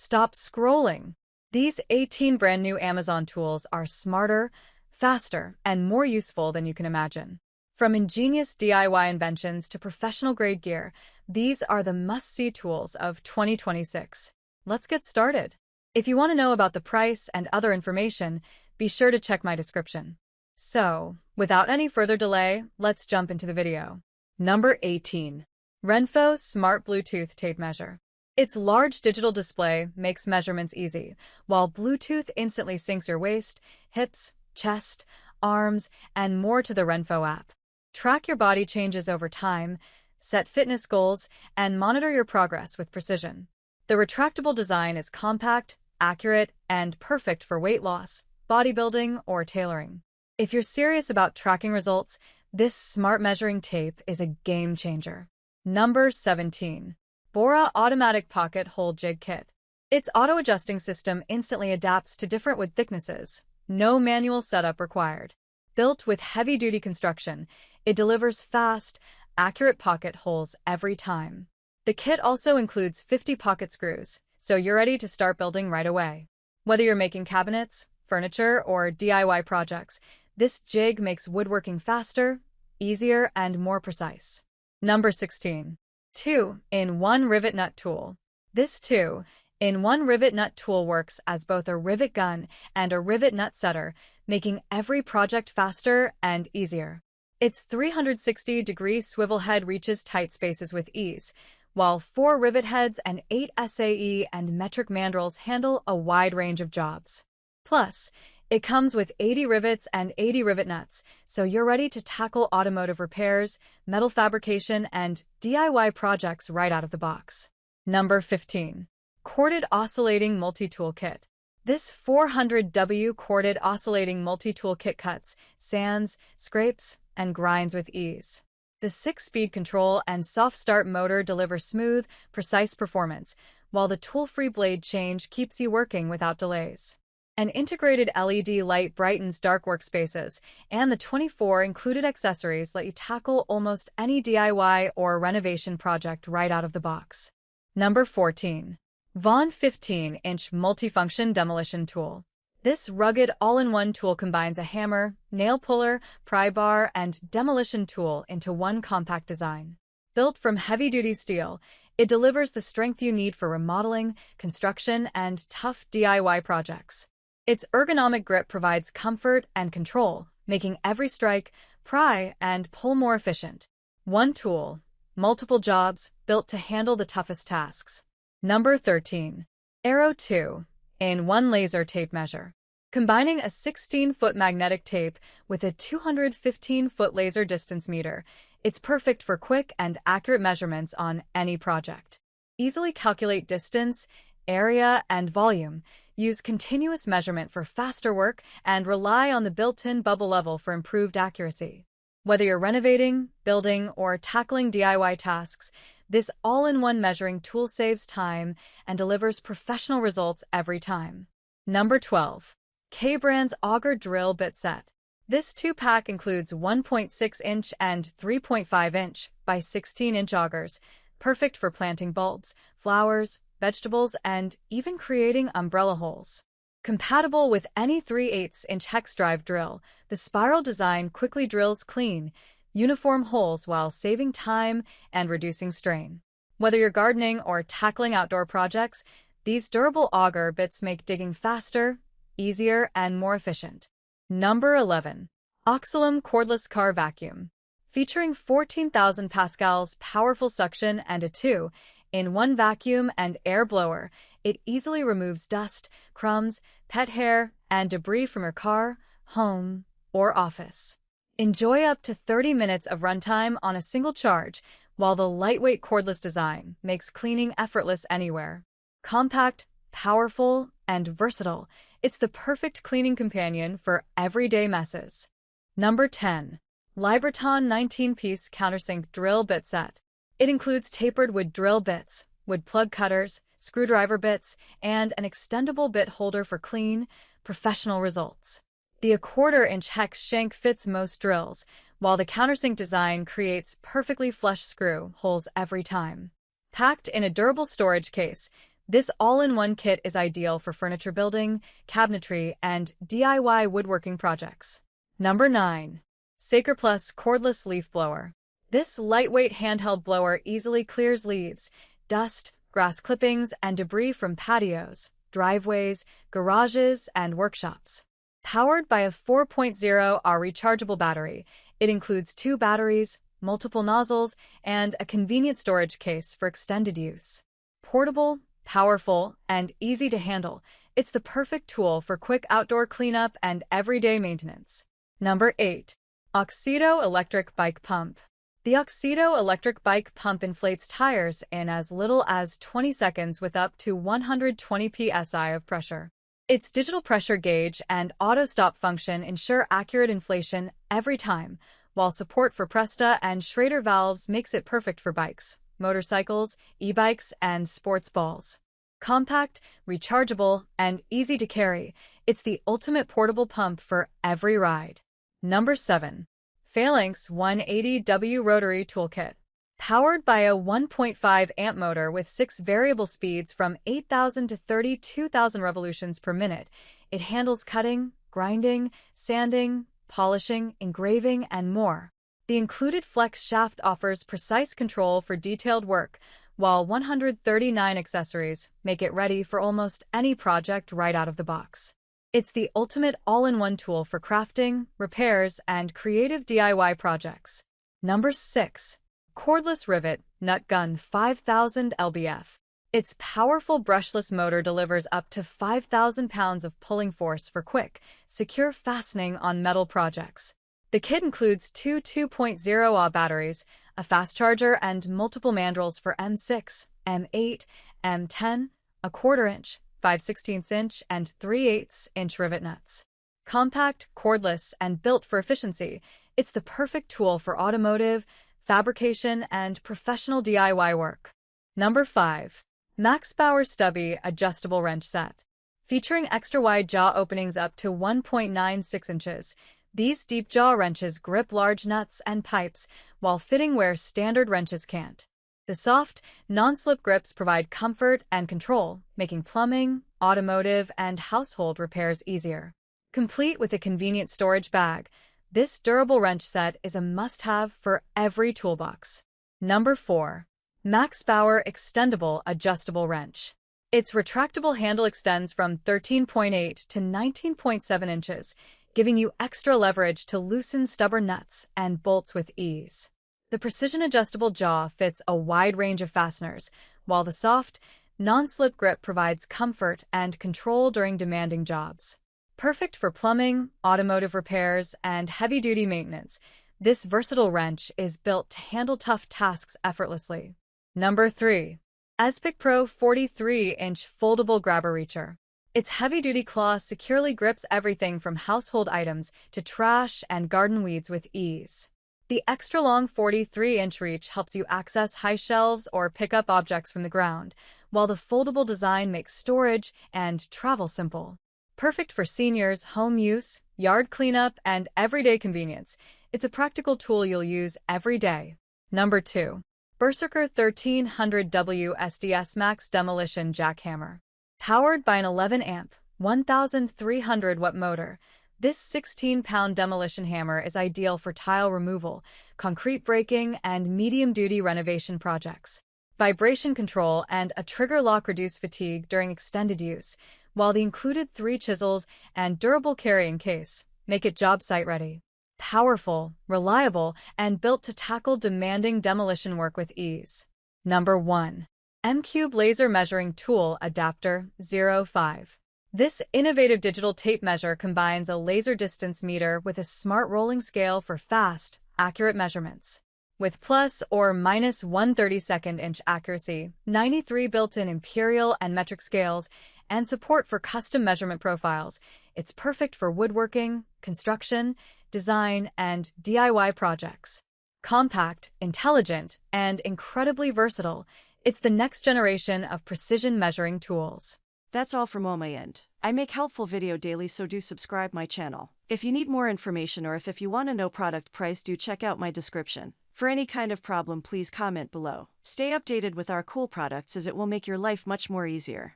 Stop scrolling. These 18 brand new Amazon tools are smarter, faster, and more useful than you can imagine. From ingenious DIY inventions to professional-grade gear, these are the must-see tools of 2026. Let's get started. If you want to know about the price and other information, be sure to check my description. So, without any further delay, let's jump into the video. Number 18. Renpho Smart Bluetooth Tape Measure. Its large digital display makes measurements easy, while Bluetooth instantly syncs your waist, hips, chest, arms, and more to the Renpho app. Track your body changes over time, set fitness goals, and monitor your progress with precision. The retractable design is compact, accurate, and perfect for weight loss, bodybuilding, or tailoring. If you're serious about tracking results, this smart measuring tape is a game changer. Number 17. Bora Automatic Pocket Hole Jig Kit. Its auto-adjusting system instantly adapts to different wood thicknesses. No manual setup required. Built with heavy-duty construction, it delivers fast, accurate pocket holes every time. The kit also includes 50 pocket screws, so you're ready to start building right away. Whether you're making cabinets, furniture, or DIY projects, this jig makes woodworking faster, easier, and more precise. Number 16. 2-in-1 Rivet Nut Tool. This 2-in-1 rivet nut tool works as both a rivet gun and a rivet nut setter, making every project faster and easier. Its 360-degree swivel head reaches tight spaces with ease, while 4 rivet heads and 8 SAE and metric mandrels handle a wide range of jobs. Plus, it comes with 80 rivets and 80 rivet nuts, so you're ready to tackle automotive repairs, metal fabrication, and DIY projects right out of the box. Number 15. Corded Oscillating Multi-Tool Kit. This 400W corded oscillating multi-tool kit cuts, sands, scrapes, and grinds with ease. The 6-speed control and soft start motor deliver smooth, precise performance, while the tool-free blade change keeps you working without delays. An integrated LED light brightens dark workspaces, and the 24 included accessories let you tackle almost any DIY or renovation project right out of the box. Number 14. Vaughan 15-inch Multifunction Demolition Tool. This rugged all-in-one tool combines a hammer, nail puller, pry bar, and demolition tool into one compact design. Built from heavy-duty steel, it delivers the strength you need for remodeling, construction, and tough DIY projects. Its ergonomic grip provides comfort and control, making every strike, pry, and pull more efficient. One tool, multiple jobs, built to handle the toughest tasks. Number 13. Arrow 2-in-1 Laser Tape Measure. Combining a 16-foot magnetic tape with a 215-foot laser distance meter, it's perfect for quick and accurate measurements on any project. Easily calculate distance, area, and volume, use continuous measurement for faster work, and rely on the built-in bubble level for improved accuracy. Whether you're renovating, building, or tackling DIY tasks, this all-in-one measuring tool saves time and delivers professional results every time. Number 12. K-Brand's Auger Drill Bit Set. This 2-pack includes 1.6-inch and 3.5-inch by 16-inch augers, perfect for planting bulbs, flowers, vegetables, and even creating umbrella holes. Compatible with any 3/8-inch hex drive drill, the spiral design quickly drills clean, uniform holes while saving time and reducing strain. Whether you're gardening or tackling outdoor projects, these durable auger bits make digging faster, easier, and more efficient. Number 11. Auxilum Cordless Car Vacuum. Featuring 14,000 pascals powerful suction and a 2-in-1 vacuum and air blower, it easily removes dust, crumbs, pet hair, and debris from your car, home, or office. Enjoy up to 30 minutes of runtime on a single charge, while the lightweight cordless design makes cleaning effortless anywhere. Compact, powerful, and versatile, it's the perfect cleaning companion for everyday messes. Number 10. Libreton 19-piece Countersink Drill Bit Set. It includes tapered wood drill bits, wood plug cutters, screwdriver bits, and an extendable bit holder for clean, professional results. The 1/4-inch hex shank fits most drills, while the countersink design creates perfectly flush screw holes every time. Packed in a durable storage case, This all-in-one kit is ideal for furniture building, cabinetry, and DIY woodworking projects. Number 9. Saker Plus Cordless Leaf Blower. This lightweight handheld blower easily clears leaves, dust, grass clippings, and debris from patios, driveways, garages, and workshops. Powered by a 4.0 Ah rechargeable battery, it includes 2 batteries, multiple nozzles, and a convenient storage case for extended use. Portable, powerful, and easy to handle, it's the perfect tool for quick outdoor cleanup and everyday maintenance. Number 8. Oxido Electric Bike Pump. The Oxido electric bike pump inflates tires in as little as 20 seconds with up to 120 psi of pressure. Its digital pressure gauge and auto-stop function ensure accurate inflation every time, while support for Presta and Schrader valves makes it perfect for bikes, motorcycles, e-bikes, and sports balls. Compact, rechargeable, and easy to carry, it's the ultimate portable pump for every ride. Number 7. Phalanx 180W Rotary Toolkit. Powered by a 1.5 amp motor with 6 variable speeds from 8,000 to 32,000 revolutions per minute, it handles cutting, grinding, sanding, polishing, engraving, and more. The included flex shaft offers precise control for detailed work, while 139 accessories make it ready for almost any project right out of the box. It's the ultimate all-in-one tool for crafting, repairs, and creative DIY projects. Number 6. Cordless Rivet Nut Gun 5000 lbf. Its powerful brushless motor delivers up to 5,000 pounds of pulling force for quick, secure fastening on metal projects. The kit includes 2 2.0 Ah batteries, a fast charger, and multiple mandrels for M6, M8, M10, a 1/4 inch, 5/16 inch, and 3/8 inch rivet nuts. Compact, cordless, and built for efficiency, it's the perfect tool for automotive, fabrication, and professional DIY work. Number 5. Max Bauer Stubby Adjustable Wrench Set. Featuring extra-wide jaw openings up to 1.96 inches, these deep jaw wrenches grip large nuts and pipes while fitting where standard wrenches can't. The soft, non-slip grips provide comfort and control, making plumbing, automotive, and household repairs easier. Complete with a convenient storage bag, this durable wrench set is a must-have for every toolbox. Number 4. Max Bauer Extendable Adjustable Wrench. Its retractable handle extends from 13.8 to 19.7 inches, giving you extra leverage to loosen stubborn nuts and bolts with ease. The precision-adjustable jaw fits a wide range of fasteners, while the soft, non-slip grip provides comfort and control during demanding jobs. Perfect for plumbing, automotive repairs, and heavy-duty maintenance, this versatile wrench is built to handle tough tasks effortlessly. Number 3. Espic Pro 43-inch Foldable Grabber Reacher. Its heavy-duty claw securely grips everything from household items to trash and garden weeds with ease. The extra-long 43-inch reach helps you access high shelves or pick up objects from the ground, while the foldable design makes storage and travel simple. Perfect for seniors, home use, yard cleanup, and everyday convenience, it's a practical tool you'll use every day. Number 2. Berserker 1300W SDS Max Demolition Jackhammer. Powered by an 11-amp, 1,300-watt motor, this 16-pound demolition hammer is ideal for tile removal, concrete breaking, and medium-duty renovation projects. Vibration control and a trigger lock reduce fatigue during extended use, while the included 3 chisels and durable carrying case make it job site ready. Powerful, reliable, and built to tackle demanding demolition work with ease. Number 1. M-Cube Laser Measuring Tool Adapter 05. This innovative digital tape measure combines a laser distance meter with a smart rolling scale for fast, accurate measurements. With plus or minus 1/32 inch accuracy, 93 built-in imperial and metric scales, and support for custom measurement profiles, it's perfect for woodworking, construction, design, and DIY projects. Compact, intelligent, and incredibly versatile, it's the next generation of precision measuring tools. That's all from my end. I make helpful video daily, so do subscribe my channel. If you need more information or if you want to know product price, do check out my description. For any kind of problem, please comment below. Stay updated with our cool products as it will make your life much more easier.